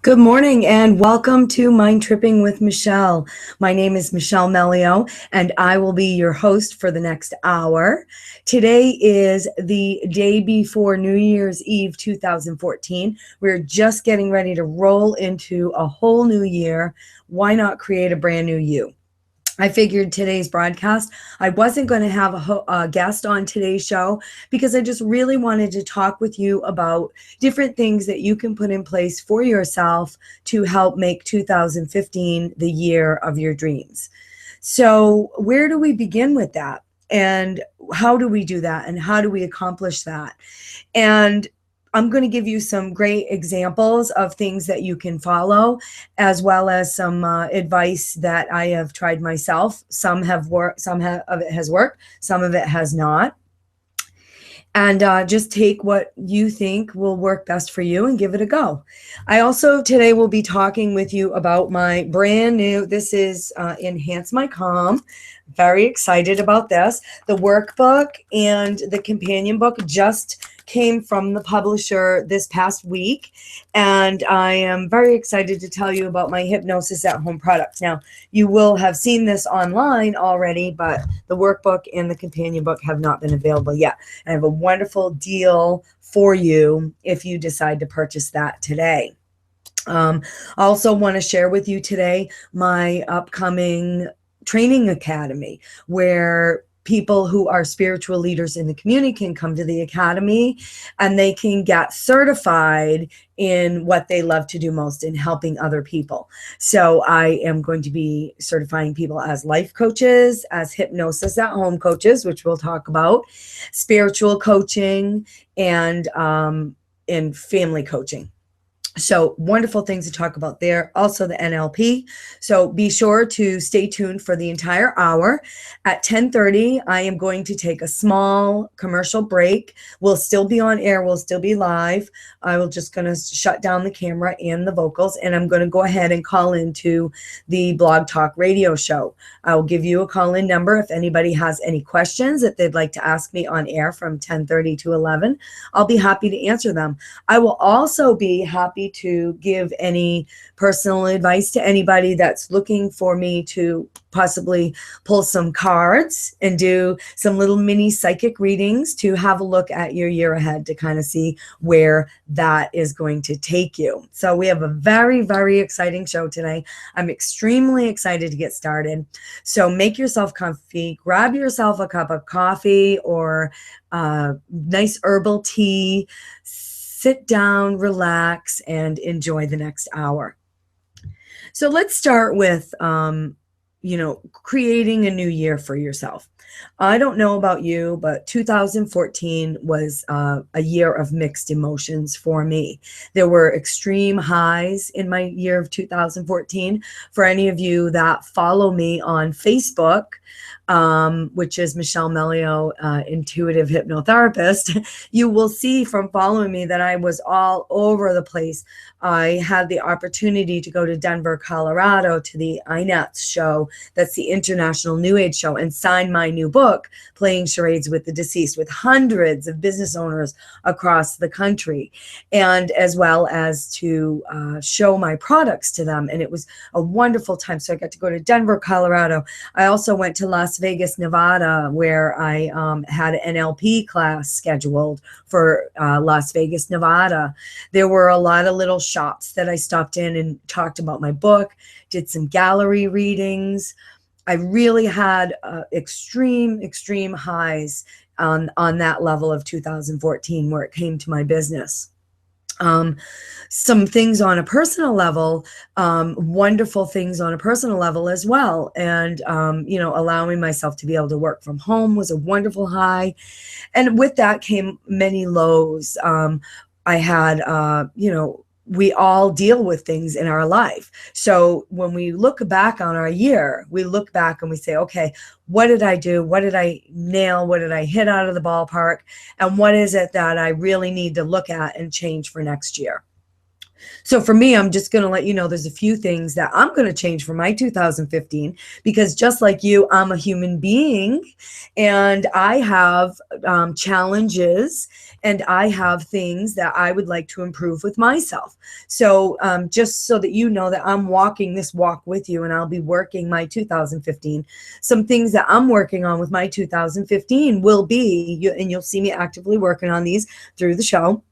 Good morning and welcome to Mind Tripping with Michelle. My name is Michelle Meleo and I will be your host for the next hour. Today is the day before New Year's Eve 2014. We're just getting ready to roll into a whole new year. Why not create a brand new you? I figured today's broadcast, I wasn't going to have a guest on today's show because I just really wanted to talk with you about different things that you can put in place for yourself to help make 2015 the year of your dreams. So where do we begin with that? And how do we do that? And how do we accomplish that? And I'm going to give you some great examples of things that you can follow, as well as some advice that I have tried myself. Some have worked, some of it has worked, some of it has not. And just take what you think will work best for you and give it a go. I also today will be talking with you about my brand new, this is Enhance My Calm. Very excited about this. The workbook and the companion book just came from the publisher this past week, and I am very excited to tell you about my Hypnosis at Home products. Now, you will have seen this online already, but the workbook and the companion book have not been available yet. I have a wonderful deal for you if you decide to purchase that today. I also want to share with you today my upcoming training academy, where people who are spiritual leaders in the community can come to the academy and they can get certified in what they love to do most, in helping other people. So I am going to be certifying people as life coaches, as hypnosis at home coaches, which we'll talk about, spiritual coaching, and family coaching. So wonderful things to talk about there. Also the NLP. So be sure to stay tuned for the entire hour. At 10:30, I am going to take a small commercial break. We'll still be on air. We'll still be live. I will just going to shut down the camera and the vocals, and I'm going to go ahead and call into the Blog Talk radio show. I will give you a call-in number if anybody has any questions that they'd like to ask me on air from 10:30 to 11. I'll be happy to answer them. I will also be happy to give any personal advice to anybody that's looking for me to possibly pull some cards and do some little mini psychic readings to have a look at your year ahead to kind of see where that is going to take you. So we have a very, very exciting show today. I'm extremely excited to get started. So make yourself comfy, grab yourself a cup of coffee or nice herbal tea. Sit down, relax, and enjoy the next hour. So let's start with, creating a new year for yourself. I don't know about you, but 2014 was a year of mixed emotions for me. There were extreme highs in my year of 2014. For any of you that follow me on Facebook, which is Michelle Meleo, intuitive hypnotherapist, you will see from following me that I was all over the place. I had the opportunity to go to Denver, Colorado to the innate show, that's the International New Age show, and sign my new book, Playing Charades with the Deceased, with hundreds of business owners across the country, and as well as to show my products to them. And it was a wonderful time. So I got to go to Denver, Colorado. I also went to Las Vegas, Nevada, where I had an NLP class scheduled for Las Vegas, Nevada. There were a lot of little shops that I stopped in and talked about my book, did some gallery readings. I really had extreme highs on that level of 2014 where it came to my business. Some things on a personal level, wonderful things on a personal level as well. And, allowing myself to be able to work from home was a wonderful high. And with that came many lows. I had, we all deal with things in our life. So when we look back on our year, we look back and we say, okay, what did I do? What did I nail? What did I hit out of the ballpark? And what is it that I really need to look at and change for next year? So for me, I'm just going to let you know there's a few things that I'm going to change for my 2015, because just like you, I'm a human being and I have challenges and I have things that I would like to improve with myself. So just so that you know that I'm walking this walk with you, and I'll be working my 2015. Some things that I'm working on with my 2015 will be, and you'll see me actively working on these through the show,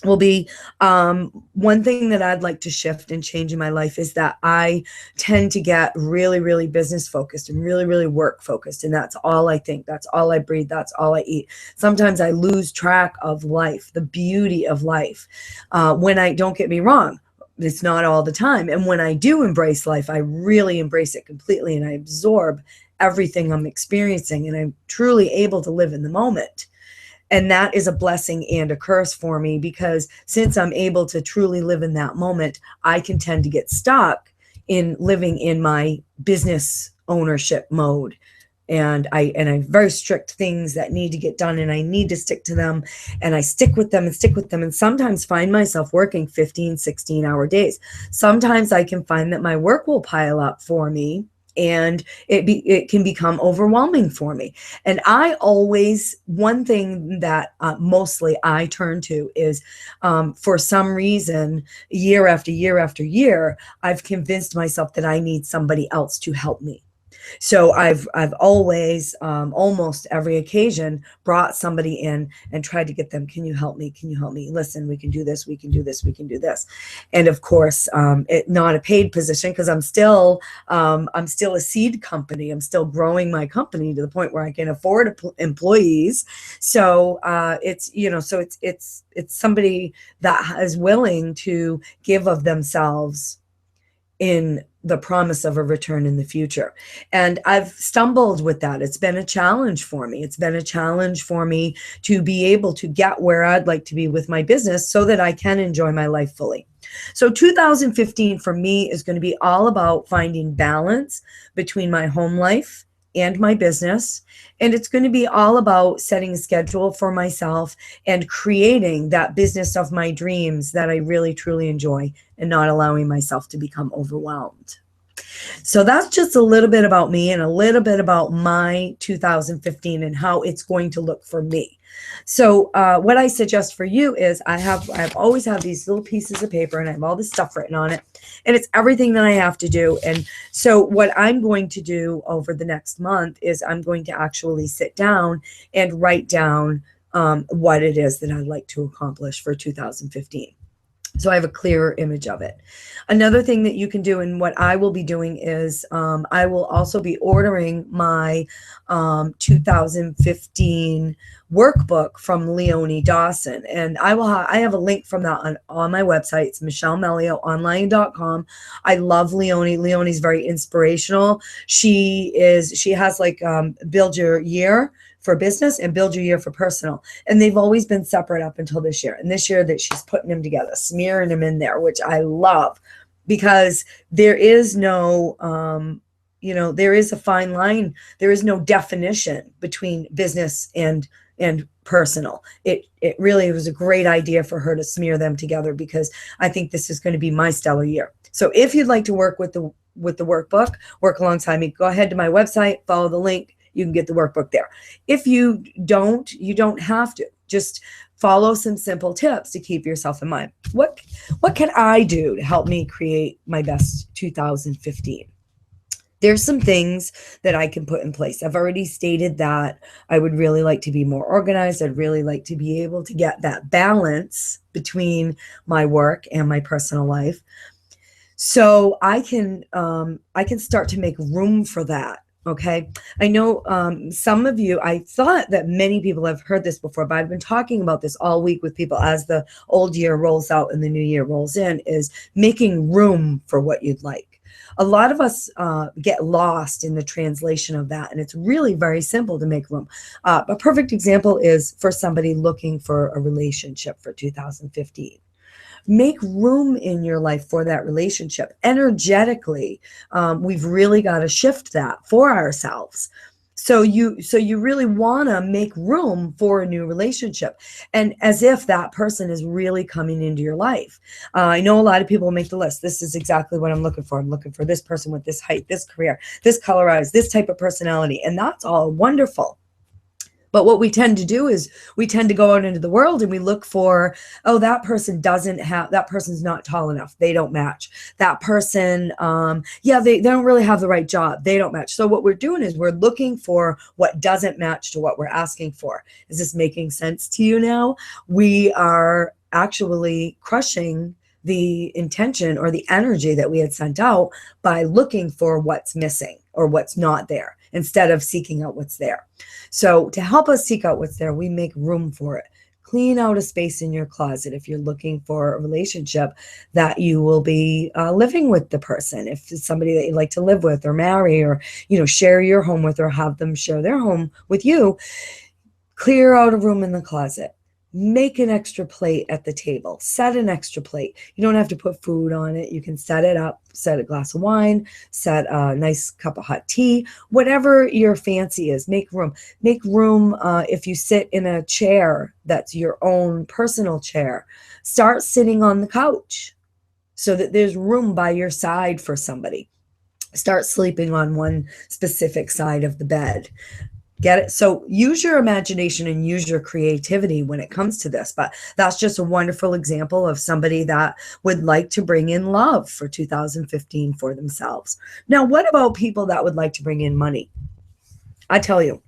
will be one thing that I'd like to shift and change in my life is that I tend to get really, really business focused and really, really work focused. And that's all I think. That's all I breathe. That's all I eat. Sometimes I lose track of life, the beauty of life. When I, don't get me wrong, it's not all the time. And when I do embrace life, I really embrace it completely and I absorb everything I'm experiencing, and I'm truly able to live in the moment. And that is a blessing and a curse for me, because since I'm able to truly live in that moment, I can tend to get stuck in living in my business ownership mode. And I have very strict things that need to get done, and I need to stick to them, and I stick with them and stick with them, and sometimes find myself working 15, 16-hour days. Sometimes I can find that my work will pile up for me, and it can become overwhelming for me. And I always, one thing that mostly I turn to is, for some reason, year after year after year, I've convinced myself that I need somebody else to help me. So I've always, almost every occasion, brought somebody in and tried to get them, can you help me? Can you help me? Listen, we can do this, we can do this, we can do this. And of course, not a paid position, because I'm still a seed company. I'm still growing my company to the point where I can afford employees. So it's somebody that is willing to give of themselves in the promise of a return in the future. And I've stumbled with that. It's been a challenge for me. It's been a challenge for me to be able to get where I'd like to be with my business so that I can enjoy my life fully. So 2015 for me is going to be all about finding balance between my home life and my business. And it's going to be all about setting a schedule for myself and creating that business of my dreams that I really, truly enjoy, and not allowing myself to become overwhelmed. So that's just a little bit about me and a little bit about my 2015 and how it's going to look for me. So what I suggest for you is I've always have these little pieces of paper, and I have all this stuff written on it, and it's everything that I have to do. And so what I'm going to do over the next month is I'm going to actually sit down and write down what it is that I'd like to accomplish for 2015. So I have a clearer image of it. Another thing that you can do, and what I will be doing, is I will also be ordering my 2015 workbook from Leonie Dawson. And I have a link from that on my website. It's michellemeleoonline.com. I love Leonie. Leonie's very inspirational. She has like Build Your Year for business and Build Your Year for personal. And they've always been separate up until this year. And this year that she's putting them together, smearing them in there, which I love, because there is no, there is a fine line. There is no definition between business and personal. It really was a great idea for her to smear them together, because I think this is going to be my stellar year. So if you'd like to work with the workbook, work alongside me, go ahead to my website, follow the link. You can get the workbook there. If you don't have to. Just follow some simple tips to keep yourself in mind. What can I do to help me create my best 2015? There's some things that I can put in place. I've already stated that I would really like to be more organized. I'd really like to be able to get that balance between my work and my personal life. So I can start to make room for that. Okay. I know some of you, I thought that many people have heard this before, but I've been talking about this all week with people as the old year rolls out and the new year rolls in, is making room for what you'd like. A lot of us get lost in the translation of that, and it's really very simple to make room. A perfect example is for somebody looking for a relationship for 2015. Make room in your life for that relationship. Energetically, we've really got to shift that for ourselves. So you really want to make room for a new relationship, and as if that person is really coming into your life. I know a lot of people make the list. This is exactly what I'm looking for. I'm looking for this person with this height, this career, this color eyes, this type of personality, and that's all wonderful. But what we tend to do is we tend to go out into the world and we look for, oh, that person's not tall enough. They don't match. That person, they don't really have the right job. They don't match. So what we're doing is we're looking for what doesn't match to what we're asking for. Is this making sense to you now? We are actually crushing the intention or the energy that we had sent out by looking for what's missing or what's not there instead of seeking out what's there. So to help us seek out what's there, we make room for it. Clean out a space in your closet if you're looking for a relationship that you will be living with the person. If it's somebody that you like to live with or marry or, share your home with or have them share their home with you, clear out a room in the closet. Make an extra plate at the table. Set an extra plate. You don't have to put food on it. You can set it up, set a glass of wine, set a nice cup of hot tea, whatever your fancy is. Make room. Make room if you sit in a chair that's your own personal chair. Start sitting on the couch so that there's room by your side for somebody. Start sleeping on one specific side of the bed. Get it? So use your imagination and use your creativity when it comes to this. But that's just a wonderful example of somebody that would like to bring in love for 2015 for themselves. Now, what about people that would like to bring in money? I tell you,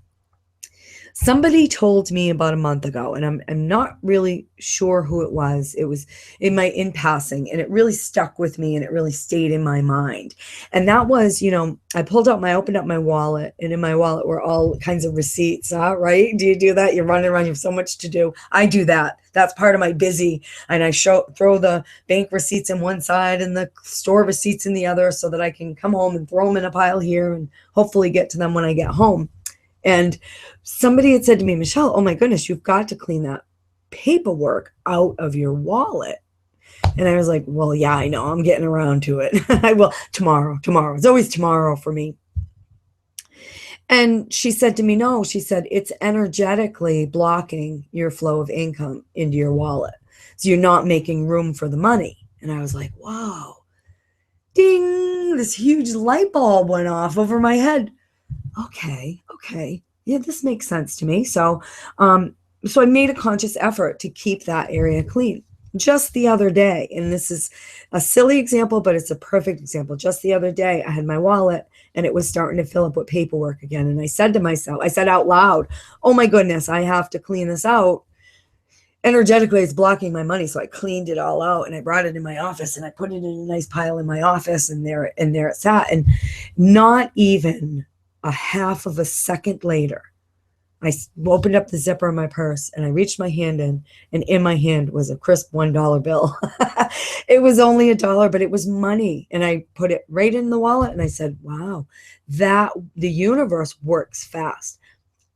somebody told me about a month ago, and I'm not really sure who it was. It was in passing, and it really stuck with me, and it really stayed in my mind. And that was, I opened up my wallet, and in my wallet were all kinds of receipts, right? Do you do that? You're running around, you have so much to do. I do that. That's part of my busy. And I throw the bank receipts in one side and the store receipts in the other so that I can come home and throw them in a pile here and hopefully get to them when I get home. And somebody had said to me, Michelle, oh my goodness, you've got to clean that paperwork out of your wallet. And I was like, well, yeah, I know, I'm getting around to it. I will tomorrow. It's always tomorrow for me. And she said to me, no, she said, it's energetically blocking your flow of income into your wallet. So you're not making room for the money. And I was like, wow, ding, this huge light bulb went off over my head. Okay. Yeah, this makes sense to me. So I made a conscious effort to keep that area clean just the other day. And this is a silly example, but it's a perfect example. Just the other day, I had my wallet and it was starting to fill up with paperwork again. And I said to myself, I said out loud, oh my goodness, I have to clean this out. Energetically, it's blocking my money. So I cleaned it all out and I brought it in my office and I put it in a nice pile in my office, and there it sat. And not even a half of a second later, I opened up the zipper of my purse and I reached my hand in, and in my hand was a crisp $1 bill. It was only $1, but it was money. And I put it right in the wallet and I said, wow, the universe works fast.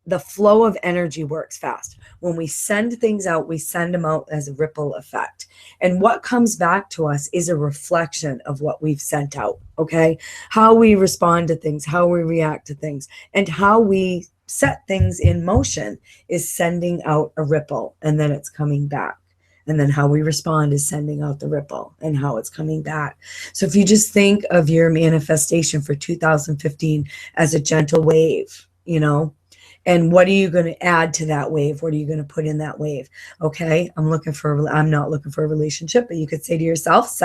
The flow of energy works fast. When we send things out, we send them out as a ripple effect. And what comes back to us is a reflection of what we've sent out, okay? How we respond to things, how we react to things, and how we set things in motion is sending out a ripple, and then it's coming back. And then how we respond is sending out the ripple and how it's coming back. So if you just think of your manifestation for 2015 as a gentle wave, and what are you going to add to that wave? What are you going to put in that wave? Okay, I'm not looking for a relationship, but you could say to yourself,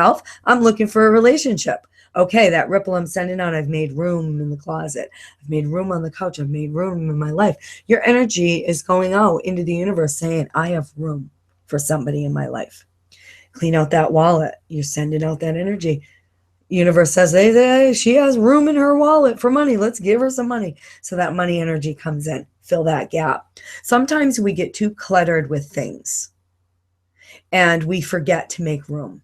I'm looking for a relationship. Okay, that ripple I'm sending out, I've made room in the closet. I've made room on the couch. I've made room in my life. Your energy is going out into the universe saying, I have room for somebody in my life. Clean out that wallet. You're sending out that energy. Universe says, hey, she has room in her wallet for money. Let's give her some money. So that money energy comes in. Fill that gap. Sometimes we get too cluttered with things and we forget to make room.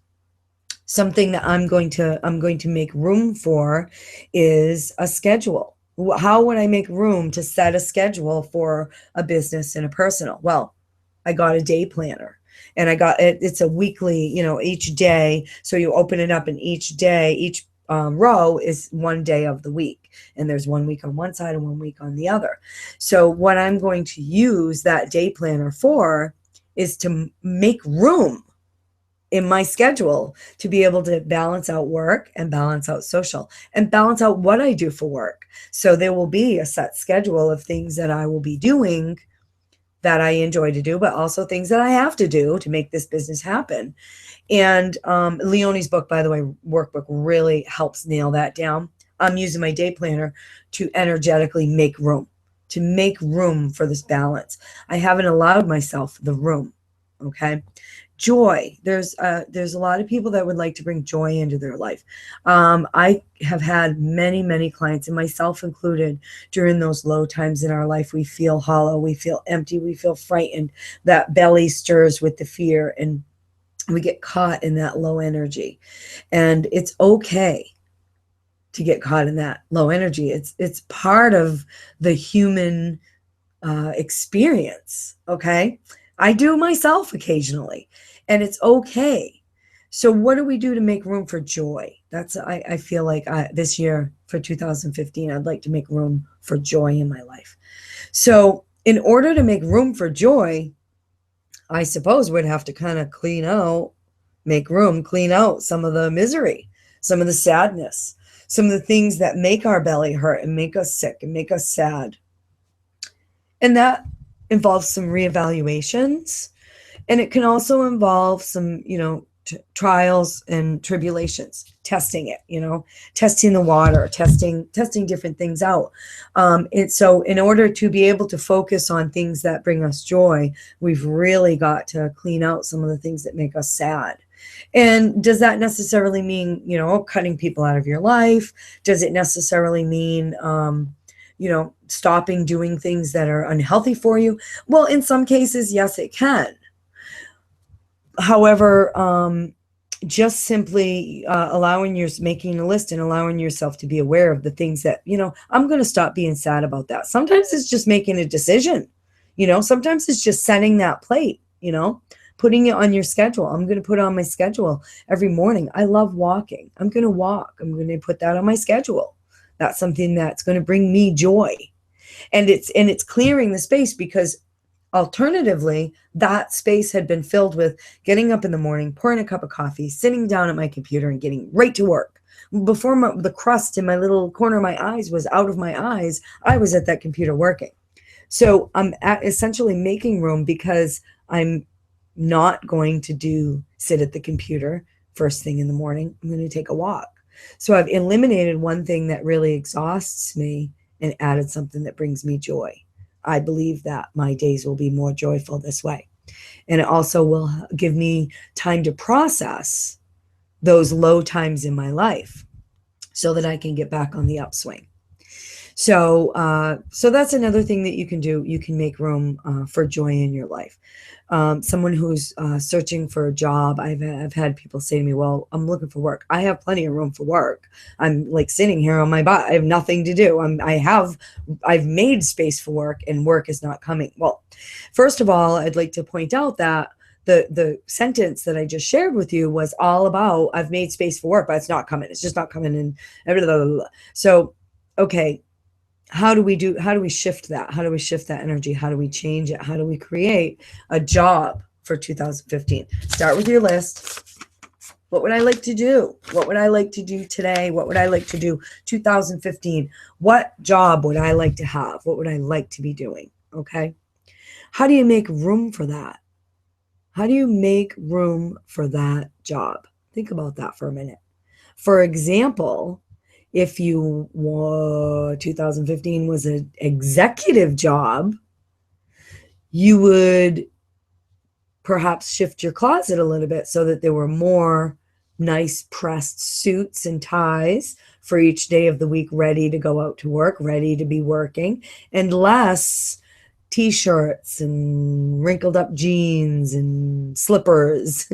Something that I'm going to make room for is a schedule. How would I make room to set a schedule for a business and a personal? Well, I got a day planner. And I got it. It's a weekly, each day. So you open it up, and each day, each row is one day of the week. And there's 1 week on one side and 1 week on the other. So what I'm going to use that day planner for is to make room in my schedule to be able to balance out work and balance out social and balance out what I do for work. So there will be a set schedule of things that I will be doing that I enjoy to do, but also things that I have to do to make this business happen. And Leonie's book, by the way, workbook, really helps nail that down. I'm using my day planner to energetically make room, for this balance. I haven't allowed myself the room. Okay. Joy. There's a lot of people that would like to bring joy into their life. I have had many, many clients, and myself included, during those low times in our life. We feel hollow, we feel empty, we feel frightened. That belly stirs with the fear, and we get caught in that low energy. And it's okay to get caught in that low energy. It's part of the human experience. Okay. I do myself occasionally, and it's okay. So what do we do to make room for joy? I feel like this year for 2015, I'd like to make room for joy in my life. So in order to make room for joy, I suppose we'd have to kind of clean out some of the misery, some of the sadness, some of the things that make our belly hurt and make us sick and make us sad. And that involves some reevaluations. And it can also involve some, trials and tribulations, testing it, testing the water, testing different things out. And so in order to be able to focus on things that bring us joy, we've really got to clean out some of the things that make us sad. And does that necessarily mean, cutting people out of your life? Does it necessarily mean, stopping doing things that are unhealthy for you? Well, in some cases, yes, it can. However, just simply making a list and allowing yourself to be aware of the things that, I'm going to stop being sad about that. Sometimes it's just making a decision, sometimes it's just setting that plate, putting it on your schedule. I'm going to put it on my schedule every morning. I love walking. I'm going to walk. I'm going to put that on my schedule. That's something that's going to bring me joy. And it's clearing the space, because alternatively, that space had been filled with getting up in the morning, pouring a cup of coffee, sitting down at my computer and getting right to work. Before the crust in my little corner of my eyes was out of my eyes, I was at that computer working. So I'm essentially making room, because I'm not going to sit at the computer first thing in the morning. I'm going to take a walk. So I've eliminated one thing that really exhausts me and added something that brings me joy. I believe that my days will be more joyful this way. And it also will give me time to process those low times in my life so that I can get back on the upswing. So that's another thing that you can do. You can make room for joy in your life. Someone who's searching for a job, I've had people say to me, well, I'm looking for work. I have plenty of room for work. I'm like sitting here on my butt. I have nothing to do. I've made space for work, and work is not coming. Well, first of all, I'd like to point out that the sentence that I just shared with you was all about, I've made space for work, but it's not coming. It's just not coming. And blah, blah, blah, blah. So, okay. How do we shift that? How do we shift that energy? How do we change it? How do we create a job for 2015? Start with your list. What would I like to do? What would I like to do today? What would I like to do 2015? What job would I like to have? What would I like to be doing? Okay. How do you make room for that? How do you make room for that job? Think about that for a minute. For example, if 2015 was an executive job, you would perhaps shift your closet a little bit so that there were more nice pressed suits and ties for each day of the week, ready to go out to work, ready to be working, and less t-shirts and wrinkled up jeans and slippers.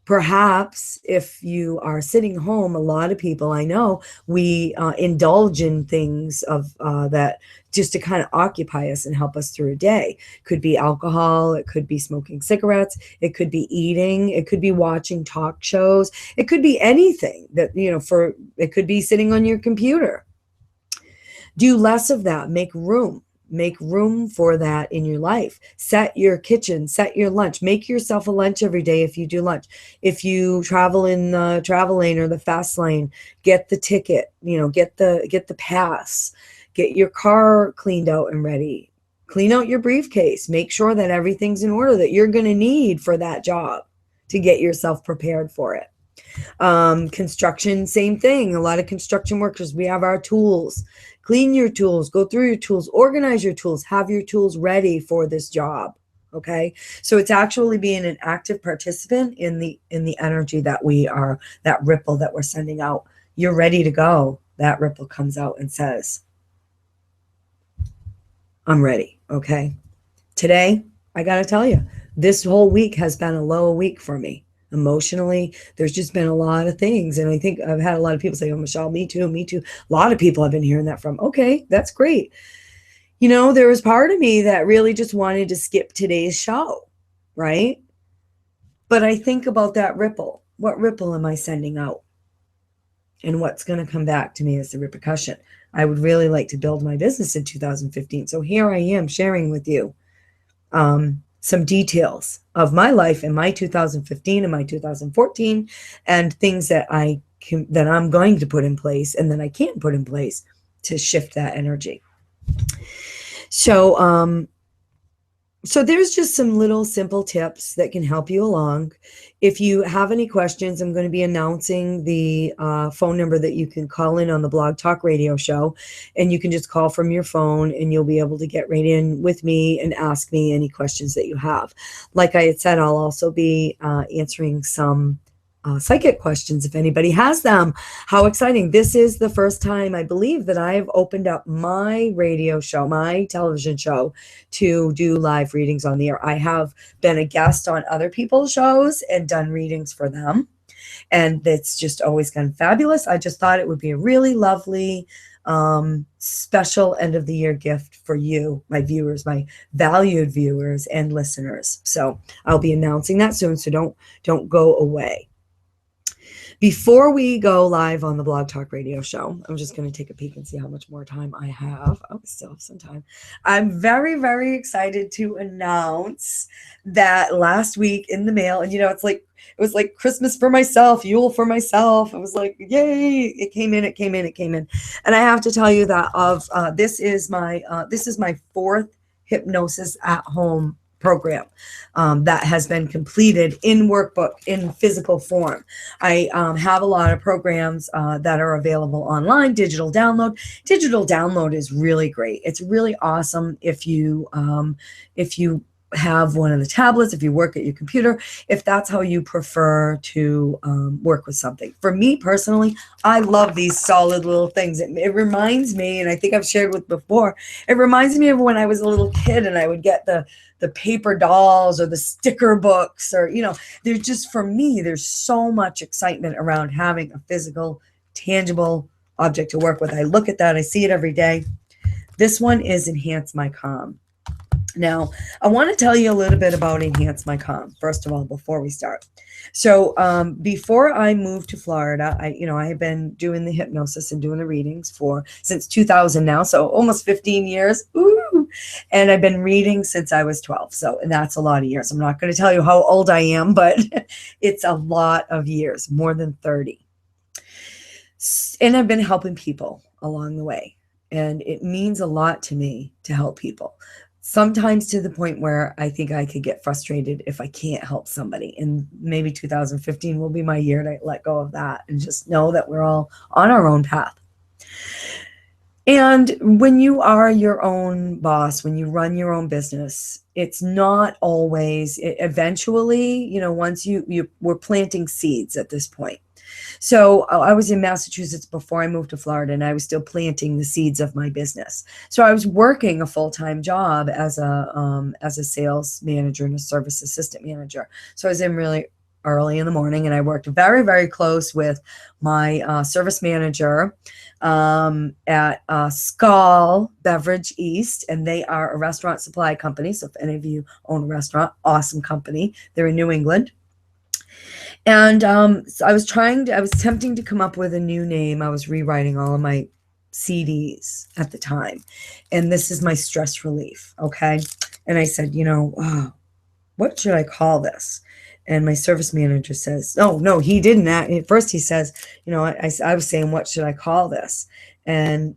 Perhaps if you are sitting home, a lot of people I know, we indulge in things of that just to kind of occupy us and help us through a day. Could be alcohol, it could be smoking cigarettes, it could be eating, it could be watching talk shows, it could be anything that, it could be sitting on your computer. Do less of that. Make room. Make room for that in your life. Set your kitchen, set your lunch. Make yourself a lunch every day if you do lunch. If you travel in the travel lane or the fast lane, get the ticket, get the pass. Get your car cleaned out and ready. Clean out your briefcase. Make sure that everything's in order that you're going to need for that job to get yourself prepared for it. Construction, same thing. A lot of construction workers, we have our tools. Clean your tools, go through your tools, organize your tools, have your tools ready for this job. Okay. So it's actually being an active participant in the energy that we are, that ripple that we're sending out. You're ready to go. That ripple comes out and says, I'm ready. Okay. Today, I got to tell you, this whole week has been a low week for me. Emotionally, there's just been a lot of things. And I think I've had a lot of people say, oh, Michelle, me too, me too. A lot of people I've been hearing that from. Okay, that's great. There was part of me that really just wanted to skip today's show, right? But I think about that ripple. What ripple am I sending out? And what's going to come back to me as the repercussion? I would really like to build my business in 2015. So here I am sharing with you some details of my life in my 2015 and my 2014 and things that I'm going to put in place and then I can put in place to shift that energy. So there's just some little simple tips that can help you along. If you have any questions, I'm going to be announcing the phone number that you can call in on the Blog Talk Radio show. And you can just call from your phone and you'll be able to get right in with me and ask me any questions that you have. Like I had said, I'll also be answering some psychic questions if anybody has them. How exciting. This is the first time I believe that I've opened up my radio show, my television show, to do live readings on the air. I have been a guest on other people's shows and done readings for them. And it's just always gone fabulous. I just thought it would be a really lovely special end of the year gift for you, my viewers, my valued viewers and listeners. So I'll be announcing that soon. So don't go away. Before we go live on the Blog Talk Radio show, I'm just going to take a peek and see how much more time I have. Oh, I still have some time. I'm very, very excited to announce that last week in the mail, and it was like Christmas for myself, Yule for myself. It was like, yay, it came in. And I have to tell you that this is my fourth Hypnosis at Home program that has been completed in workbook in physical form. I have a lot of programs that are available online. Digital download is really great. It's really awesome if you have one of the tablets, if you work at your computer, if that's how you prefer to work with something. For me personally, I love these solid little things. It reminds me, and I think I've shared with before, it reminds me of when I was a little kid and I would get the paper dolls or the sticker books or, there's just, for me, there's so much excitement around having a physical, tangible object to work with. I look at that, I see it every day. This one is Enhance My Calm. Now, I want to tell you a little bit about Enhance My Calm, first of all, before we start. So before I moved to Florida, I have been doing the hypnosis and doing the readings since 2000 now, so almost 15 years. Ooh! And I've been reading since I was 12, and that's a lot of years. I'm not going to tell you how old I am, but it's a lot of years, more than 30. And I've been helping people along the way, and it means a lot to me to help people. Sometimes to the point where I think I could get frustrated if I can't help somebody. And maybe 2015 will be my year to let go of that and just know that we're all on our own path. And when you are your own boss, when you run your own business, it's not always, eventually, once we're planting seeds at this point. So I was in Massachusetts before I moved to Florida, and I was still planting the seeds of my business. So I was working a full-time job as a sales manager and a service assistant manager. So I was in really early in the morning, and I worked very, very close with my service manager at Skull Beverage East, and they are a restaurant supply company. So if any of you own a restaurant, awesome company. They're in New England. And so I was tempting to come up with a new name. I was rewriting all of my CDs at the time. And this is my stress relief, okay? And I said, what should I call this? And my service manager says, oh, no, he didn't. At first he says, I was saying, what should I call this? And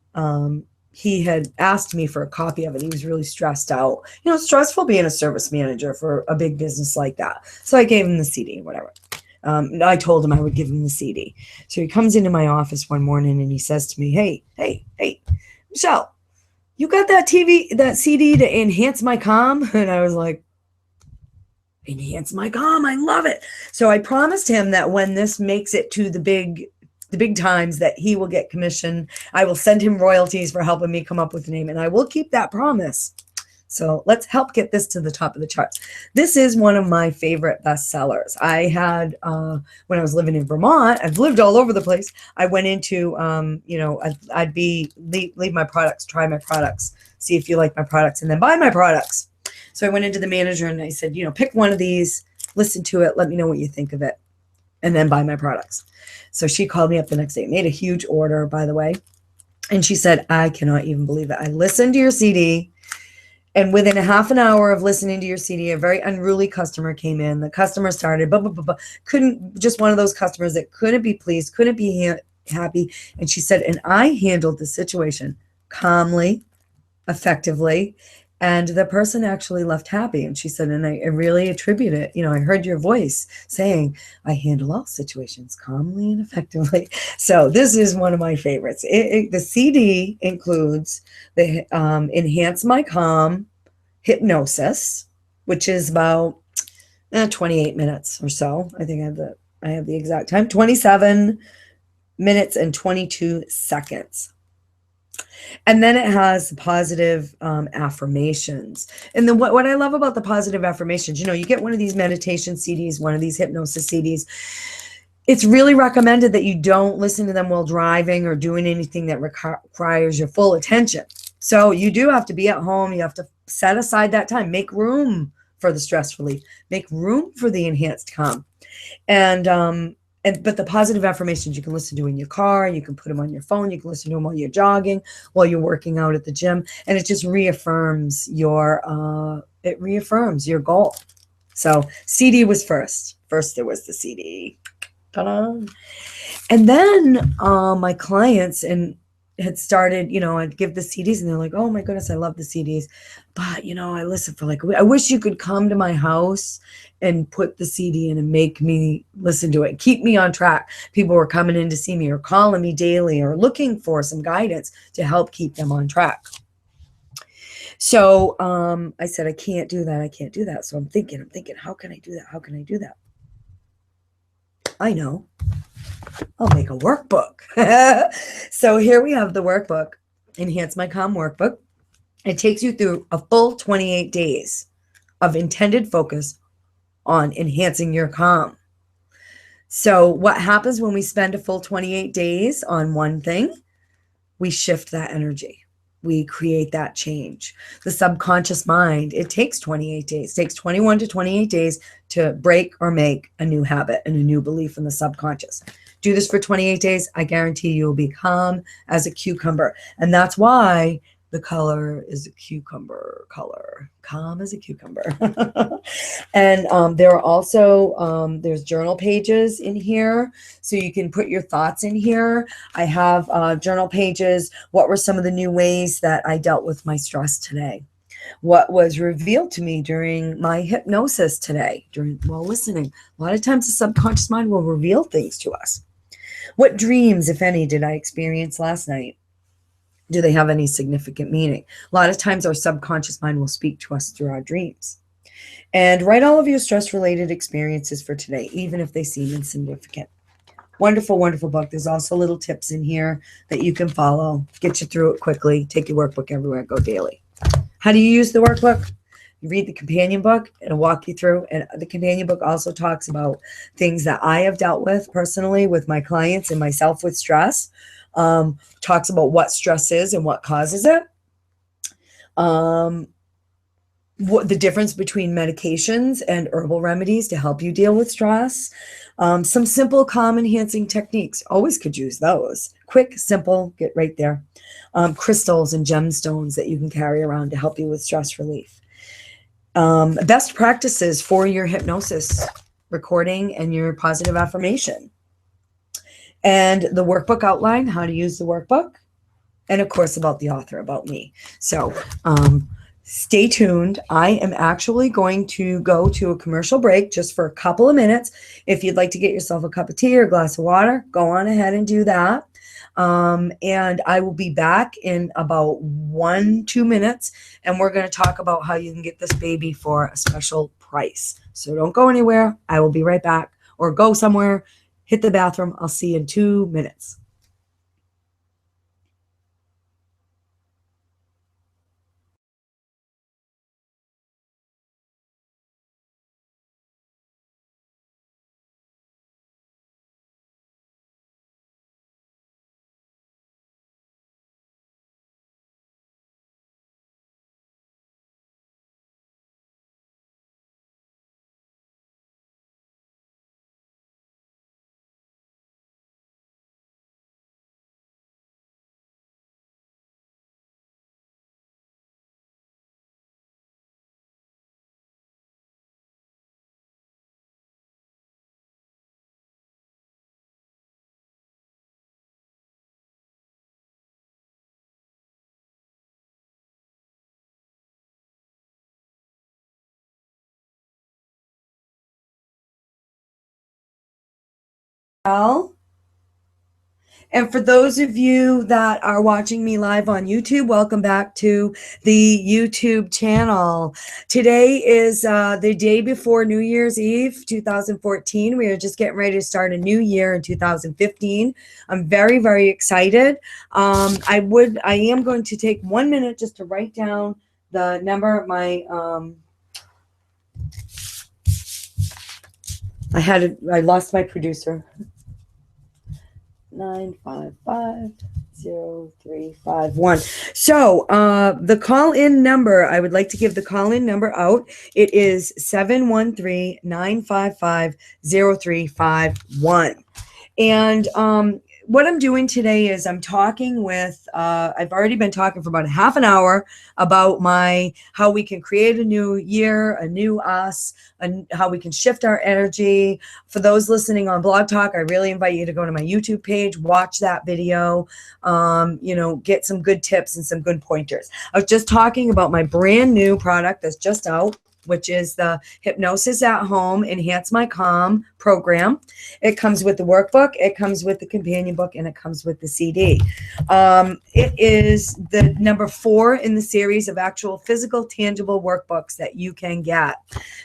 he had asked me for a copy of it. He was really stressed out. Stressful being a service manager for a big business like that. So I gave him the CD, whatever. I told him I would give him the CD. So he comes into my office one morning and he says to me, hey, Michelle, you got that CD to enhance my calm? And I was like, enhance my calm. I love it. So I promised him that when this makes it to the big times, that he will get commission. I will send him royalties for helping me come up with the name, and I will keep that promise. So let's help get this to the top of the charts. This is one of my favorite bestsellers. I had, when I was living in Vermont, I've lived all over the place. I went into, I'd leave my products, try my products, see if you like my products, and then buy my products. So I went into the manager and I said, pick one of these, listen to it, let me know what you think of it, and then buy my products. So she called me up the next day, made a huge order, by the way. And she said, I cannot even believe it. I listened to your CD. And within a half an hour of listening to your CD, a very unruly customer came in. The customer started, just one of those customers that couldn't be pleased, couldn't be happy. And she said, and I handled the situation calmly, effectively, and the person actually left happy. And she said, and I really attribute it. I heard your voice saying, I handle all situations calmly and effectively. So this is one of my favorites. The CD includes the Enhance My Calm Hypnosis, which is about 28 minutes or so. I think I have the exact time, 27 minutes and 22 seconds. And then it has positive affirmations. And then what I love about the positive affirmations, you get one of these meditation CDs, one of these hypnosis CDs. It's really recommended that you don't listen to them while driving or doing anything that requires your full attention. So you do have to be at home. You have to set aside that time. Make room for the stress relief. Make room for the enhanced calm. But the positive affirmations you can listen to in your car, you can put them on your phone, you can listen to them while you're jogging, while you're working out at the gym, and it just reaffirms your goal. So CD was first. First there was the CD. Ta-da. And then my clients had started, I'd give the CDs and they're like, oh my goodness, I love the CDs. But, I listen for I wish you could come to my house and put the CD in and make me listen to it, keep me on track. People were coming in to see me or calling me daily or looking for some guidance to help keep them on track. So I said, I can't do that. I can't do that. So I'm thinking, how can I do that? How can I do that? I know. I'll make a workbook. So here we have the workbook, Enhance My Calm workbook. It takes you through a full 28 days of intended focus on enhancing your calm. So what happens when we spend a full 28 days on one thing? We shift that energy. We create that change. The subconscious mind, it takes 28 days. It takes 21 to 28 days to break or make a new habit and a new belief in the subconscious. Do this for 28 days. I guarantee you will be calm as a cucumber. And that's why the color is a cucumber color. Calm as a cucumber. And there are also, there's journal pages in here. So you can put your thoughts in here. I have journal pages. What were some of the new ways that I dealt with my stress today? What was revealed to me during my hypnosis today, while listening? A lot of times the subconscious mind will reveal things to us. What dreams, if any, did I experience last night? Do they have any significant meaning? A lot of times our subconscious mind will speak to us through our dreams. And write all of your stress-related experiences for today, even if they seem insignificant. Wonderful, wonderful book. There's also little tips in here that you can follow. Get you through it quickly. Take your workbook everywhere. Go daily. How do you use the workbook? You read the companion book, it'll walk you through. And the companion book also talks about things that I have dealt with personally with my clients and myself with stress. Talks about what stress is and what causes it. What the difference between medications and herbal remedies to help you deal with stress. Some simple calm enhancing techniques. Always could use those. Quick, simple, get right there. Crystals and gemstones that you can carry around to help you with stress relief. Best practices for your hypnosis recording and your positive affirmation. And the workbook outline, how to use the workbook. And of course, about the author, about me. So, stay tuned. I am actually going to go to a commercial break just for a couple of minutes. If you'd like to get yourself a cup of tea or a glass of water, go on ahead and do that. And I will be back in about 1-2 minutes, and we're going to talk about how you can get this baby for a special price. So don't go anywhere. I will be right back, or go somewhere, hit the bathroom. I'll see you in 2 minutes. Well, and for those of you that are watching me live on YouTube, welcome back to the YouTube channel. Today is the day before New Year's Eve, 2014. We are just getting ready to start a new year in 2015. I'm very, very excited. I am going to take 1 minute just to write down the number of my, I lost my producer. 955-0351. So the call-in number, I would like to give the call-in number out. It is 713-955-0351. And what I'm doing today is I'm talking with, I've already been talking for about a half an hour about how we can create a new year, a new us, and how we can shift our energy. For those listening on Blog Talk, I really invite you to go to my YouTube page, watch that video, get some good tips and some good pointers. I was just talking about my brand new product that's just out, which is the Hypnosis at Home Enhance My Calm program. It comes with the workbook, it comes with the companion book, and it comes with the CD. It is the number 4 in the series of actual physical, tangible workbooks that you can get.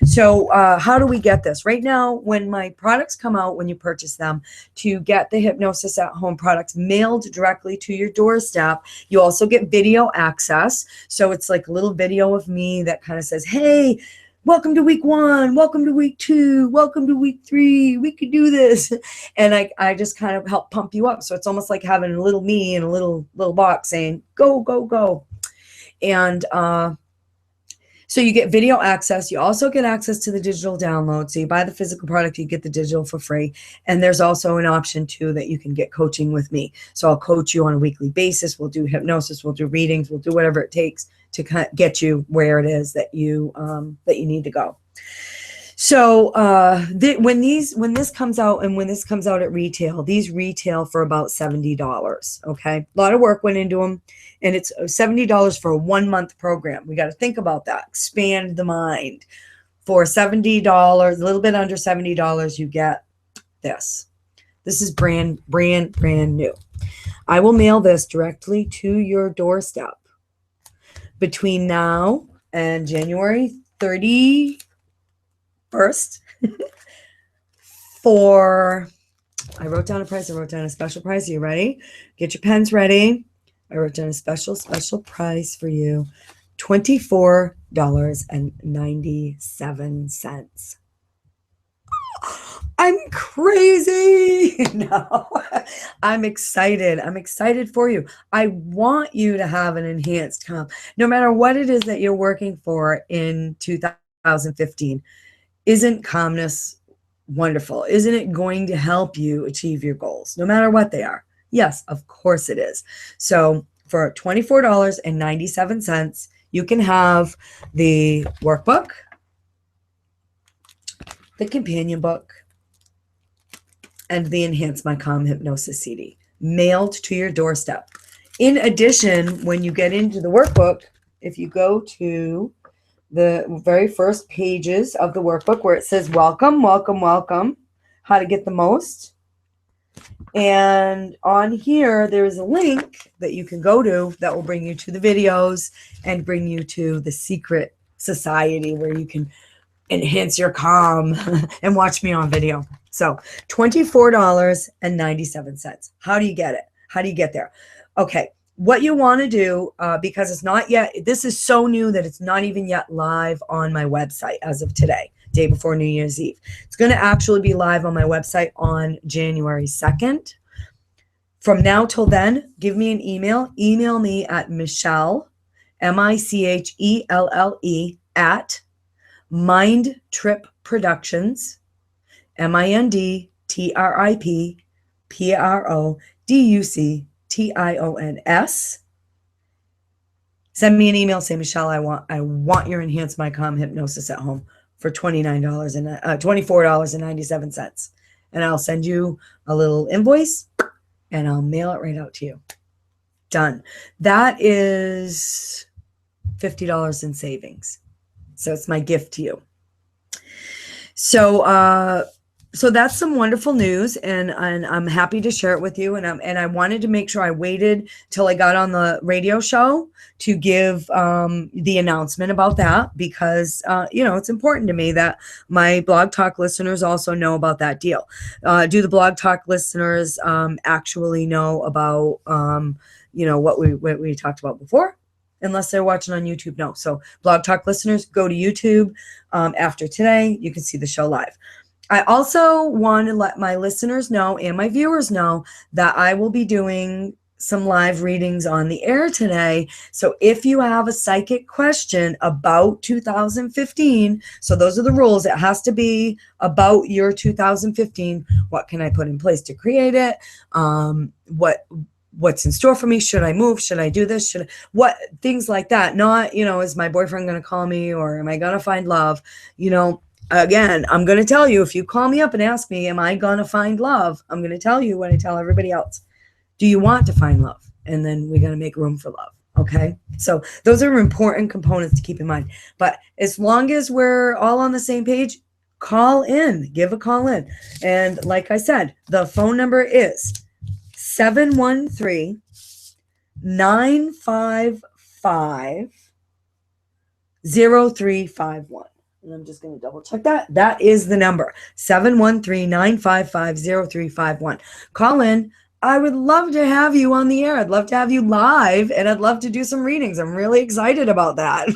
So how do we get this? Right now, when my products come out, when you purchase them, to get the Hypnosis at Home products mailed directly to your doorstep, you also get video access. So it's like a little video of me that kind of says, hey, welcome to week 1, welcome to week 2, welcome to week 3, we could do this. And I just kind of help pump you up. So it's almost like having a little me in a little box saying, go, go, go. And so you get video access. You also get access to the digital download. So you buy the physical product, you get the digital for free. And there's also an option too that you can get coaching with me. So I'll coach you on a weekly basis. We'll do hypnosis, we'll do readings, we'll do whatever it takes to get you where it is that you need to go. So when this comes out, and when this comes out at retail, these retail for about $70. Okay, a lot of work went into them, and it's $70 for a 1-month program. We got to think about that. Expand the mind. For $70, a little bit under $70, you get this. This is brand new. I will mail this directly to your doorstep between now and January 31st I wrote down a price. I wrote down a special price. Are you ready? Get your pens ready. I wrote down a special price for you. $24.97. I'm crazy. No, I'm excited. I'm excited for you. I want you to have an enhanced comp, no matter what it is that you're working for in 2015. Isn't calmness wonderful? Isn't it going to help you achieve your goals, no matter what they are? Yes, of course it is. So for $24.97, you can have the workbook, the companion book, and the Enhance My Calm Hypnosis CD mailed to your doorstep. In addition, when you get into the workbook, if you go to the very first pages of the workbook where it says welcome, welcome, welcome, how to get the most. And on here, there's a link that you can go to that will bring you to the videos and bring you to the secret society where you can enhance your calm and watch me on video. So $24.97. How do you get it? How do you get there? Okay. What you want to do, because it's not yet, this is so new that it's not even yet live on my website as of today, day before New Year's Eve. It's going to actually be live on my website on January 2nd. From now till then, give me an email. Email me at Michelle, Michelle, at Mind Trip Productions, MindTripProductions. Send me an email. Say, Michelle, I want your Enhance My Calm Hypnosis at home for $24.97, and I'll send you a little invoice, and I'll mail it right out to you. Done. That is $50 in savings. So it's my gift to you. So that's some wonderful news, and I'm happy to share it with you. And I wanted to make sure I waited till I got on the radio show to give the announcement about that, because it's important to me that my Blog Talk listeners also know about that deal. Do the Blog Talk listeners actually know about what we talked about before? Unless they're watching on YouTube, no. So Blog Talk listeners, go to YouTube after today. You can see the show live. I also want to let my listeners know and my viewers know that I will be doing some live readings on the air today. So if you have a psychic question about 2015, so those are the rules. It has to be about your 2015. What can I put in place to create it? What's in store for me? Should I move? Should I do this? Things like that. Not, is my boyfriend going to call me, or am I going to find love? Again, I'm going to tell you, if you call me up and ask me, am I going to find love? I'm going to tell you what I tell everybody else. Do you want to find love? And then we're going to make room for love. Okay. So those are important components to keep in mind. But as long as we're all on the same page, call in, give a call in. And like I said, the phone number is 713-955-0351. And I'm just going to double check that. That is the number, 713-955-0351. Call in. I would love to have you on the air. I'd love to have you live, and I'd love to do some readings. I'm really excited about that.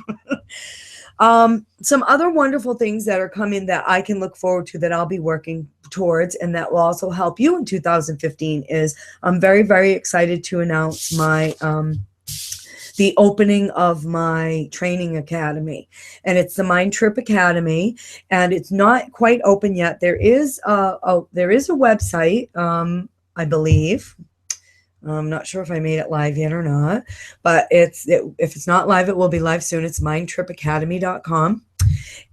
Some other wonderful things that are coming that I can look forward to, that I'll be working towards, and that will also help you in 2015 is I'm very, very excited to announce my the opening of my training academy, and it's the Mind Trip Academy, and it's not quite open yet. There is a website, I believe. I'm not sure if I made it live yet or not, but if it's not live, it will be live soon. It's mindtripacademy.com.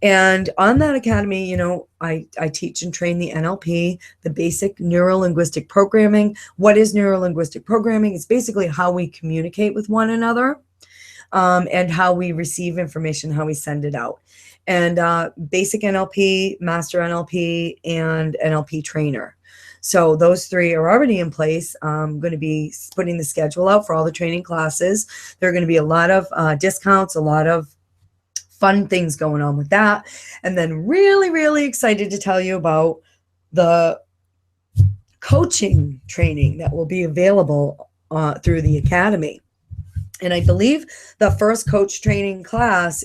And on that academy, I teach and train the NLP, the basic neuro-linguistic programming. What is neuro-linguistic programming? It's basically how we communicate with one another, and how we receive information, how we send it out. And basic NLP, master NLP, and NLP trainer. So those three are already in place. I'm going to be putting the schedule out for all the training classes. There are going to be a lot of discounts, a lot of fun things going on with that. And then really, really excited to tell you about the coaching training that will be available through the academy. And I believe the first coach training class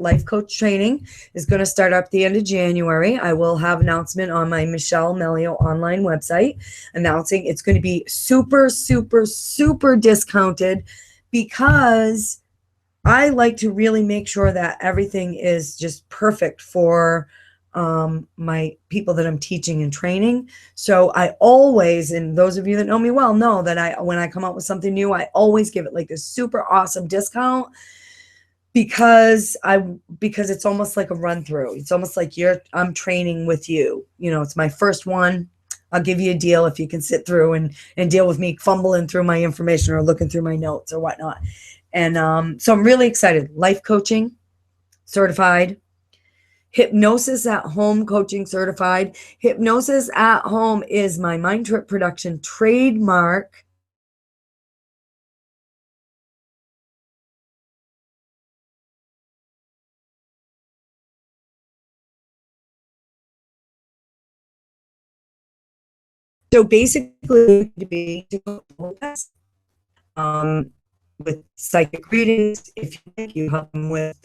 life coach training is going to start up the end of January. I will have announcement on my Michelle Meleo online website announcing it's going to be super, super, super discounted, because I like to really make sure that everything is just perfect for my people that I'm teaching and training. So I always, and those of you that know me well know that when I come up with something new, I always give it like this super awesome discount, because it's almost like a run through. It's almost like I'm training with you. It's my first one. I'll give you a deal if you can sit through and deal with me fumbling through my information or looking through my notes or whatnot. And so I'm really excited. Life coaching certified. Hypnosis at Home coaching certified. Hypnosis at Home is my Mind Trip production trademark. So basically, to be with psychic readings, if you like, you help them with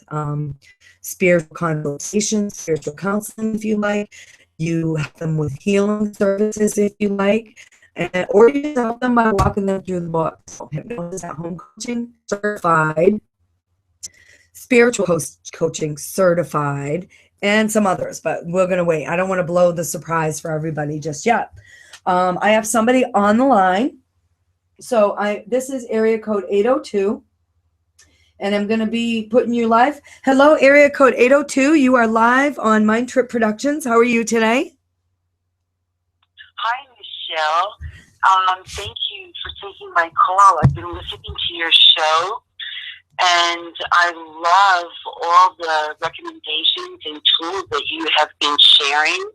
spiritual consultations, spiritual counseling, if you like. You help them with healing services, if you like. Or you just help them by walking them through the book. So Hypnosis at Home coaching certified, spiritual coaching certified, and some others, but we're going to wait. I don't want to blow the surprise for everybody just yet. I have somebody on the line. So this is area code 802, and I'm going to be putting you live. Hello, area code 802. You are live on Mind Trip Productions. How are you today? Hi, Michelle. Thank you for taking my call. I've been listening to your show, and I love all the recommendations and tools that you have been sharing.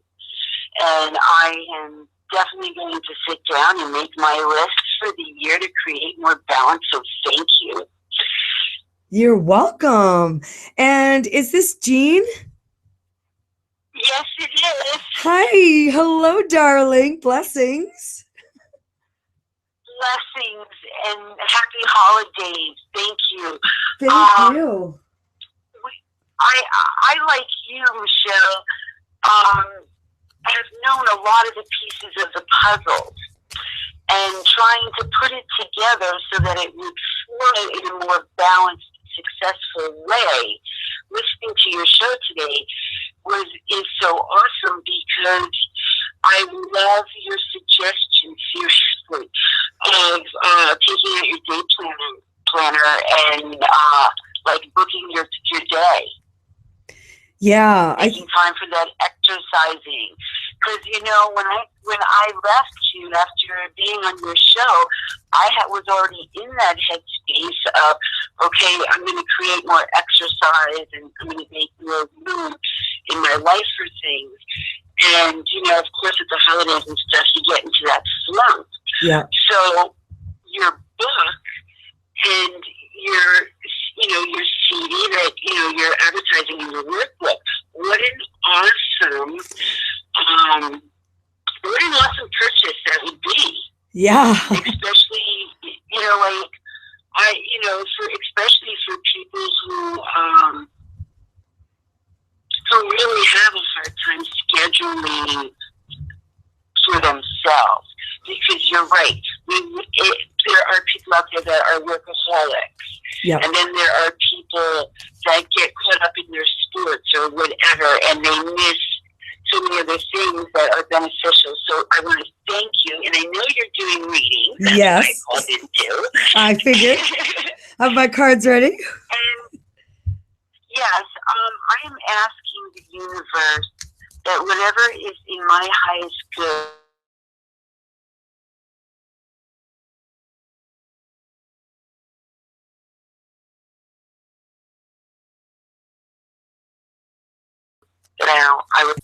And I am definitely going to sit down and make my list for the year to create more balance. So thank you. You're welcome. And is this Jean? Yes, it is. Hi. Hello, darling. Blessings. Blessings and happy holidays. Thank you. Thank you. I like you, Michelle, have known a lot of the pieces of the puzzle and trying to put it together so that it would flow in a more balanced, successful way. Listening to your show today is so awesome, because I love your suggestion, seriously, of taking out your day planner and like booking your day. Yeah, making time for that exercising, because when I left you after being on your show, I was already in that headspace of, okay, I'm going to create more exercise and I'm going to make more room in my life for things. And of course, at the holidays and stuff, you get into that slump. Yeah. So your book and your CD that you're advertising in your workbook. What an awesome purchase that would be. Yeah. Especially especially for people who really have a hard time scheduling for themselves. Because you're right, there are people out there that are workaholics. Yep. And then there are people that get caught up in their sports or whatever, and they miss so many other things that are beneficial. So I want to thank you, and I know you're doing readings. That's yes. what I called into. I figured. I have my cards ready. And yes, I am asking the universe that whatever is in my highest good, now I would.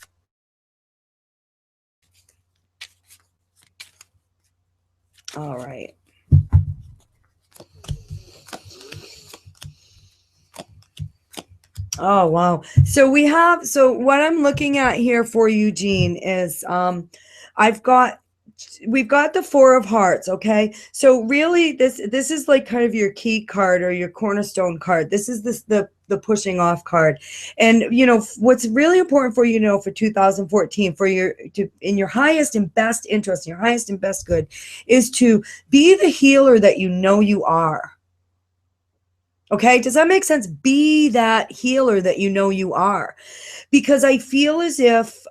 All right. Oh, wow. So what I'm looking at here for you, Jean, is I've got we've got the Four of Hearts, okay? So really this is like kind of your key card or your cornerstone card. This is the pushing off card. And what's really important for you to know for 2014 for in your highest and best interest, in your highest and best good, is to be the healer that you know you are. Okay, does that make sense? Be that healer that you know you are. Because I feel as if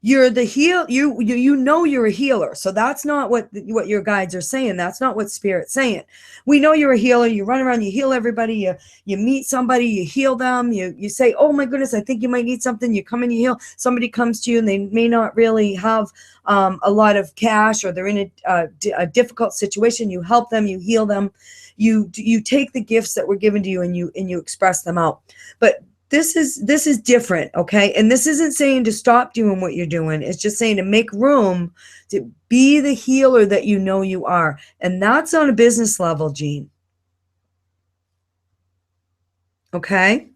you're the you know you're a healer. So that's not what your guides are saying. That's not what Spirit's saying. We know you're a healer. You run around, you heal everybody, you meet somebody, you heal them, you say, oh my goodness, I think you might need something. You come and you heal. Somebody comes to you and they may not really have a lot of cash, or they're in a difficult situation. You help them, you heal them, you take the gifts that were given to you and you express them out. But this is different, okay? And this isn't saying to stop doing what you're doing. It's just saying to make room to be the healer that you know you are. And that's on a business level, Jean. Okay?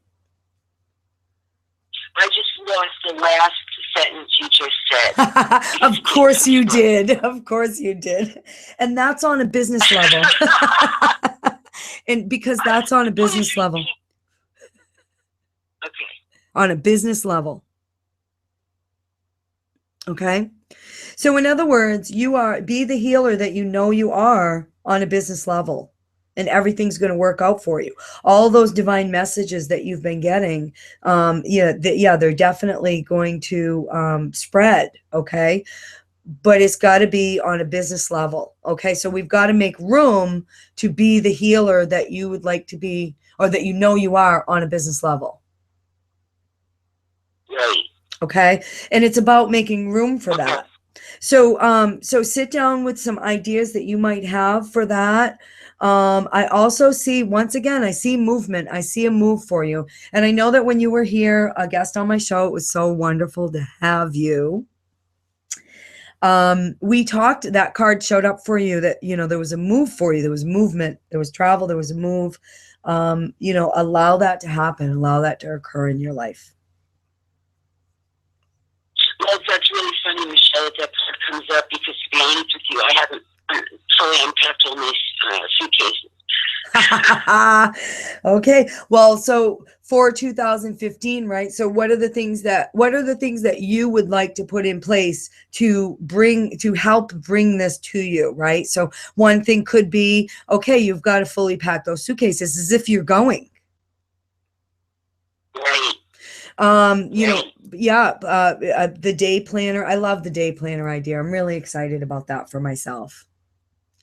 I just lost the last sentence you just said. Of course you did. Of course you did. And that's on a business level. And because that's on a business level. Okay. On a business level. Okay. So in other words, be the healer that you know you are on a business level, and everything's going to work out for you. All those divine messages that you've been getting, they're definitely going to spread. Okay. But it's got to be on a business level. Okay. So we've got to make room to be the healer that you would like to be, or that you know you are on a business level. Right. Okay. And it's about making room for that. So sit down with some ideas that you might have for that. I also see, once again, I see movement. I see a move for you. And I know that when you were here, a guest on my show, it was so wonderful to have you. We talked, that card showed up for you that, there was a move for you. There was movement, there was travel, there was a move. Allow that to happen. Allow that to occur in your life. Well, that's really funny, Michelle, that part comes up, because to be honest with you, I haven't fully unpacked all my suitcases. Okay. Well, so for 2015, right? So what are the things that you would like to put in place to help bring this to you, right? So one thing could be, okay, you've got to fully pack those suitcases as if you're going. Right. The day planner. I love the day planner idea. I'm really excited about that for myself.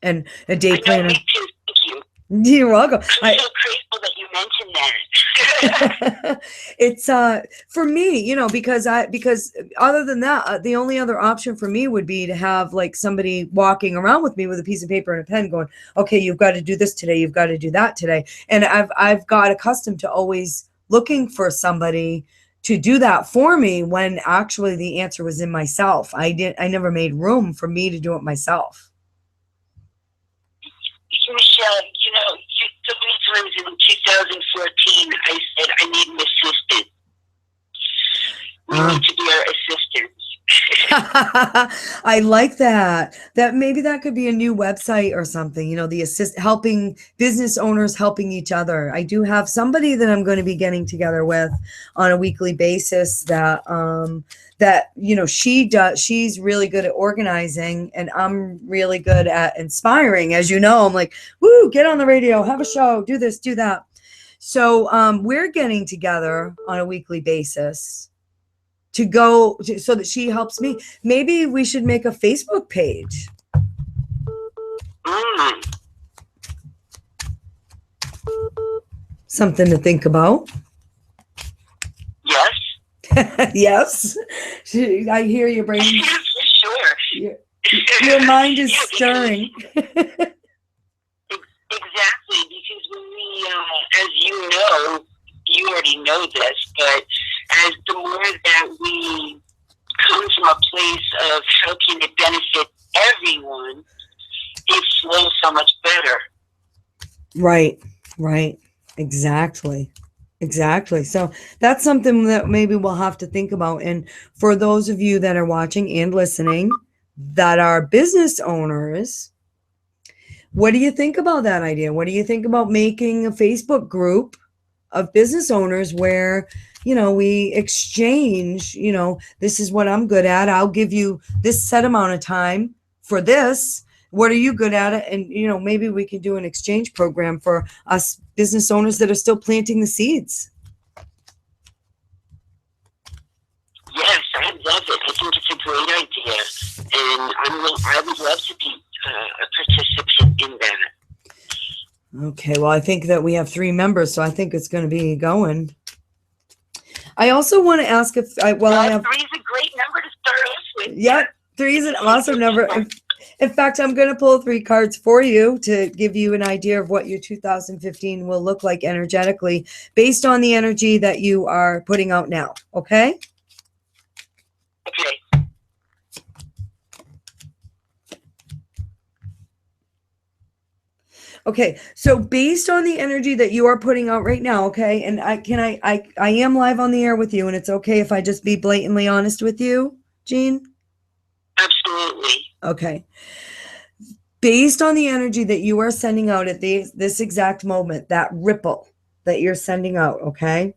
And a day planner. Me too. Thank you. You're welcome. I'm so grateful that you mentioned that. It's for me, because other than that, the only other option for me would be to have like somebody walking around with me with a piece of paper and a pen going, okay, you've got to do this today, you've got to do that today. And I've got accustomed to always looking for somebody to do that for me, when actually the answer was in myself. I never made room for me to do it myself. Michelle, so many times in 2014, I said, I need an assistant. We need to be our assistants. I like that. Maybe that could be a new website or something, helping business owners, helping each other. I do have somebody that I'm going to be getting together with on a weekly basis that she's really good at organizing, and I'm really good at inspiring. As you know, I'm like, woo, get on the radio, have a show, do this, do that. So we're getting together on a weekly basis so that she helps me. Maybe we should make a Facebook page. Something to think about. Yes. Yes. I hear your brain. For sure. Your mind is stirring. Exactly, because when we, as you already know this, but as the more that we come from a place of how can it benefit everyone, it flows so much better. Right. Exactly. Exactly. So that's something that maybe we'll have to think about. And for those of you that are watching and listening that are business owners, what do you think about that idea? What do you think about making a Facebook group of business owners where, we exchange, this is what I'm good at. I'll give you this set amount of time for this. What are you good at? And, maybe we can do an exchange program for us business owners that are still planting the seeds. Yes, I love it. I think it's a great idea. And I would love to be a participant in that. Okay, well, I think that we have 3 members, so I think it's going to be going. I also want to ask if I have 3 is a great number to start off with. Yeah, 3 is an awesome number. In fact, I'm going to pull 3 cards for you to give you an idea of what your 2015 will look like energetically based on the energy that you are putting out now. Okay? Okay. Okay, so based on the energy that you are putting out right now, okay, and I am live on the air with you, and it's okay if I just be blatantly honest with you, Jean? Absolutely. Okay. Based on the energy that you are sending out at this exact moment, that ripple that you're sending out, okay,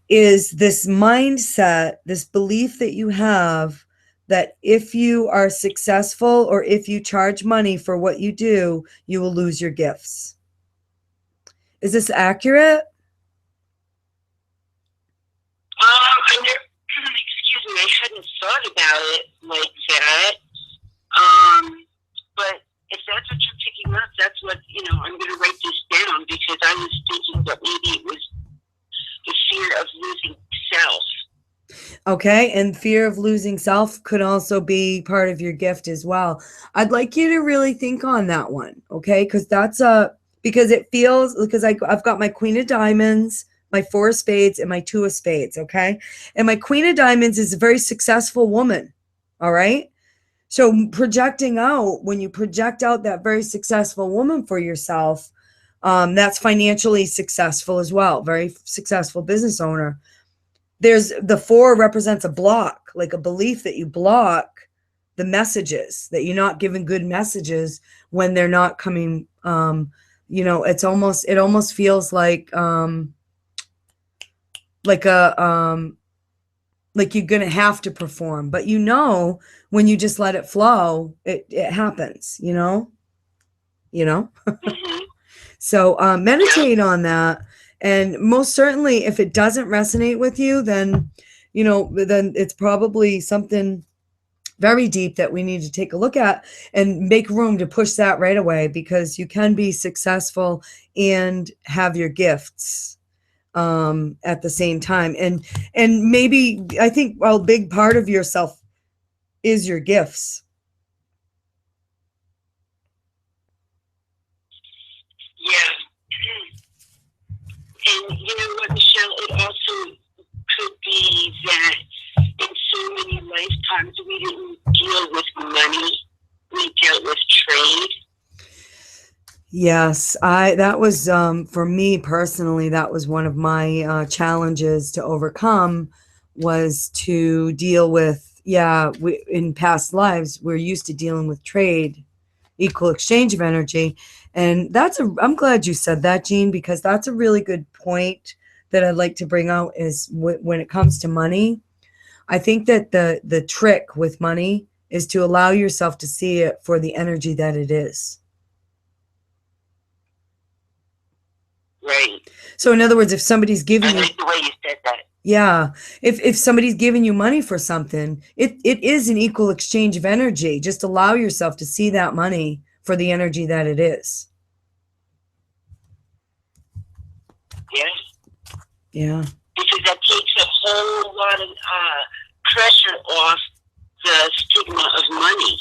is this mindset, this belief that you have that if you are successful or if you charge money for what you do, you will lose your gifts. Is this accurate? Excuse me, I hadn't thought about it like that. But if that's what you're picking up, that's what, I'm going to write this down, because I was thinking that maybe it was the fear of losing self. Okay, and fear of losing self could also be part of your gift as well. I'd like you to really think on that one, okay? Because it feels, because I've got my Queen of Diamonds, my 4 of Spades, and my 2 of Spades, okay? And my Queen of Diamonds is a very successful woman, all right? So projecting out, when you project out that very successful woman for yourself, that's financially successful as well, very successful business owner. There's the 4 represents a block, like a belief that you block the messages, that you're not giving good messages when they're not coming. It almost feels like you're going to have to perform, but when you just let it flow, it happens, So meditate on that. And most certainly, if it doesn't resonate with you, then it's probably something very deep that we need to take a look at and make room to push that right away, because you can be successful and have your gifts at the same time. And maybe, I think, a big part of yourself is your gifts. Yeah. And you know what, Michelle, it also could be that in so many lifetimes we didn't deal with money, we dealt with trade. Yes, that was, for me personally, that was one of my challenges to overcome, was to deal with, in past lives, we're used to dealing with trade, equal exchange of energy. And I'm glad you said that, Jean, because that's a really good point that I'd like to bring out, is when it comes to money. I think that the trick with money is to allow yourself to see it for the energy that it is. Right. So in other words, if somebody's giving I like the way you said that. Yeah. If somebody's giving you money for something, it is an equal exchange of energy. Just allow yourself to see that money for the energy that it is. Yeah. Yeah. Because that takes a whole lot of pressure off the stigma of money.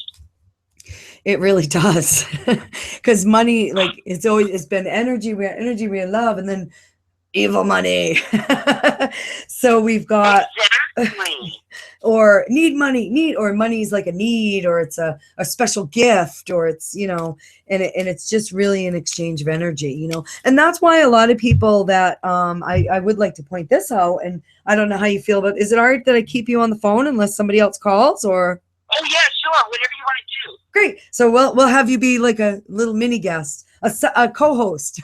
It really does. Because money, like, it's been energy, we love, and then evil money. So we've got Exactly. or need money, or money is like a need, or it's a special gift, or it's, and it's just really an exchange of energy, and that's why a lot of people that, I would like to point this out, and I don't know how you feel about, is it all right that I keep you on the phone unless somebody else calls, or? Oh yeah, sure, whatever you want to do. Great. So we'll have you be like a little mini guest, a co-host.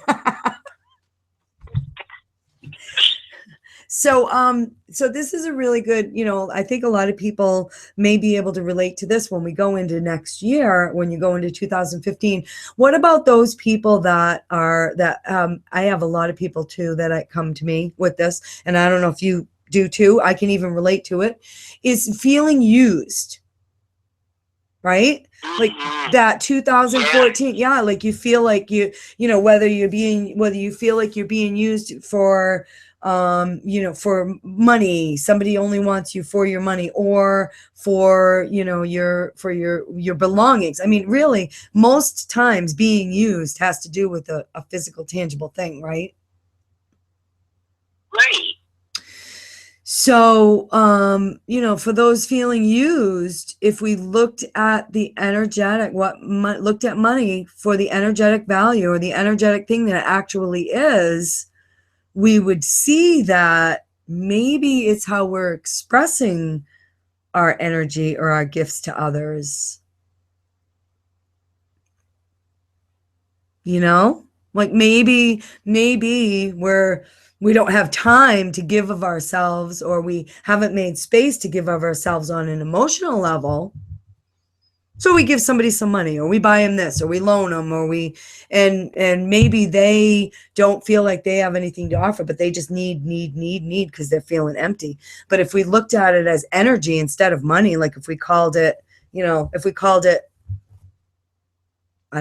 So this is a really good, I think a lot of people may be able to relate to this when we go into next year, when you go into 2015. What about those people I have a lot of people too that come to me with this, and I don't know if you do too, I can even relate to it, is feeling used, right? Like that 2014, yeah, like you feel like whether you feel like you're being used for, for money, somebody only wants you for your money, or for, your belongings. I mean, really, most times being used has to do with a physical, tangible thing, right? Right. So, for those feeling used, if we looked at the energetic, looked at money for the energetic value or the energetic thing that it actually is, we would see that maybe it's how we're expressing our energy or our gifts to others. Like maybe we don't have time to give of ourselves, or we haven't made space to give of ourselves on an emotional level. So we give somebody some money, or we buy them this, or we loan them, or and maybe they don't feel like they have anything to offer, but they just need because they're feeling empty. But if we looked at it as energy instead of money, like if we called it, I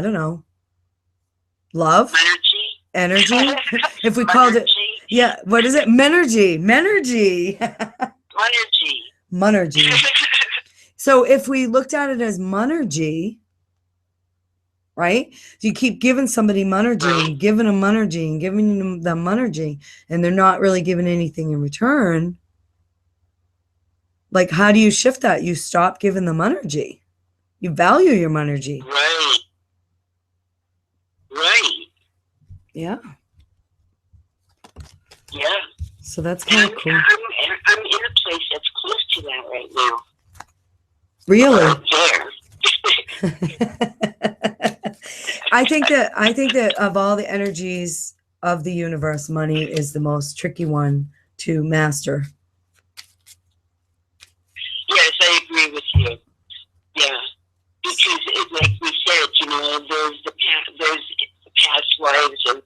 don't know, love, energy. If we called it, yeah, what is it? Menergy. So if we looked at it as monergy, right? You keep giving somebody monergy and giving them monergy and giving them monergy, and they're not really giving anything in return. Like, how do you shift that? You stop giving them monergy. You value your monergy. Right. Yeah. Yeah. So that's kind of cool. I'm in a place that's close to that right now. Really? There. I think that of all the energies of the universe, money is the most tricky one to master. Yes, I agree with you. Yeah, because like we said, there's the past lives of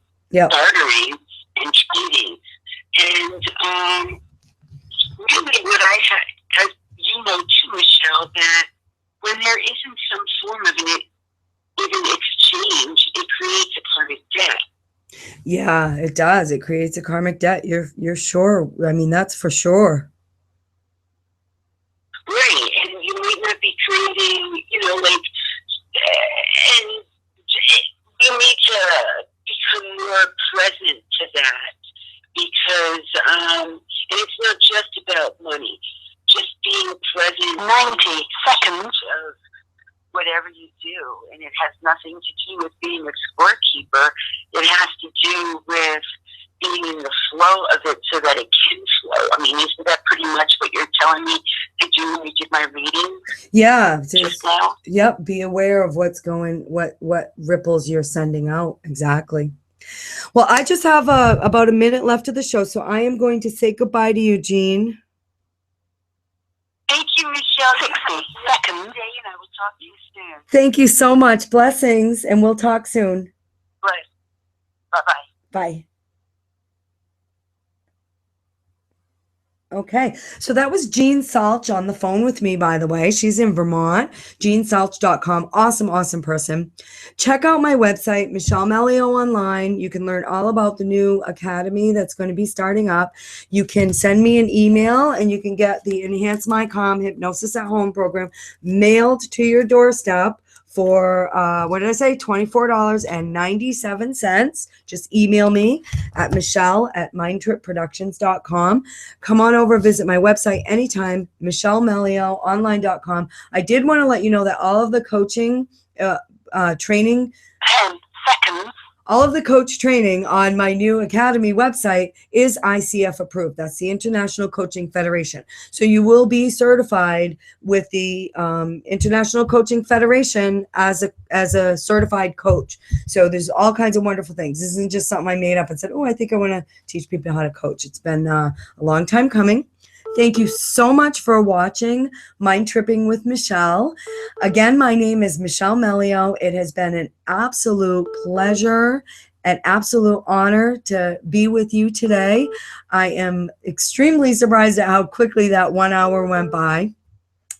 bartering and trading, and really, what I had, as you know too, Michelle, that when there isn't some form of even exchange, it creates a karmic debt. Yeah, it does. It creates a karmic debt. You're sure. I mean, that's for sure. Right, and you might not be trading, and you need to become more present to that, because and it's not just about money. Just being present 90 seconds of whatever you do, and it has nothing to do with being a scorekeeper. It has to do with being in the flow of it so that it can flow. I mean, isn't that pretty much what you're telling me to do when you did my reading? Yeah. Just now? Yep. Be aware of what's going, what ripples you're sending out. Exactly. Well, I just have about a minute left of the show, so I am going to say goodbye to you, Jean. Thank you, Michelle. 60 seconds. And I will talk to you soon. Thank you so much. Blessings, and we'll talk soon. Right. Bye-bye. Bye. Okay, so that was Jean Salch on the phone with me, by the way. She's in Vermont, jeansalch.com. Awesome person. Check out my website, Michelle Meleo Online. You can learn all about the new academy that's going to be starting up. You can send me an email, and you can get the Enhance My Calm Hypnosis at Home program mailed to your doorstep for, what did I say? $24.97. Just email me at michelle@mindtripproductions.com. Come on over, visit my website anytime, michellemeleoonline.com. I did want to let you know that all of the coaching training, 10 seconds. all of the coach training on my new academy website is ICF approved. That's the International Coaching Federation. So you will be certified with the International Coaching Federation as a certified coach. So there's all kinds of wonderful things. This isn't just something I made up and said, oh, I think I want to teach people how to coach. It's been a long time coming. Thank you so much for watching Mind Tripping with Michelle. Again, my name is Michelle Meleo. It has been an absolute pleasure, an absolute honor to be with you today. I am extremely surprised at how quickly that 1 hour went by.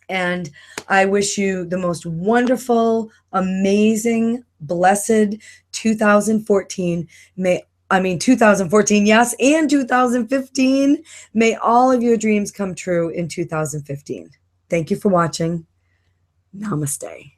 And I wish you the most wonderful, amazing, blessed 2014. 2014, yes, and 2015. May all of your dreams come true in 2015. Thank you for watching. Namaste.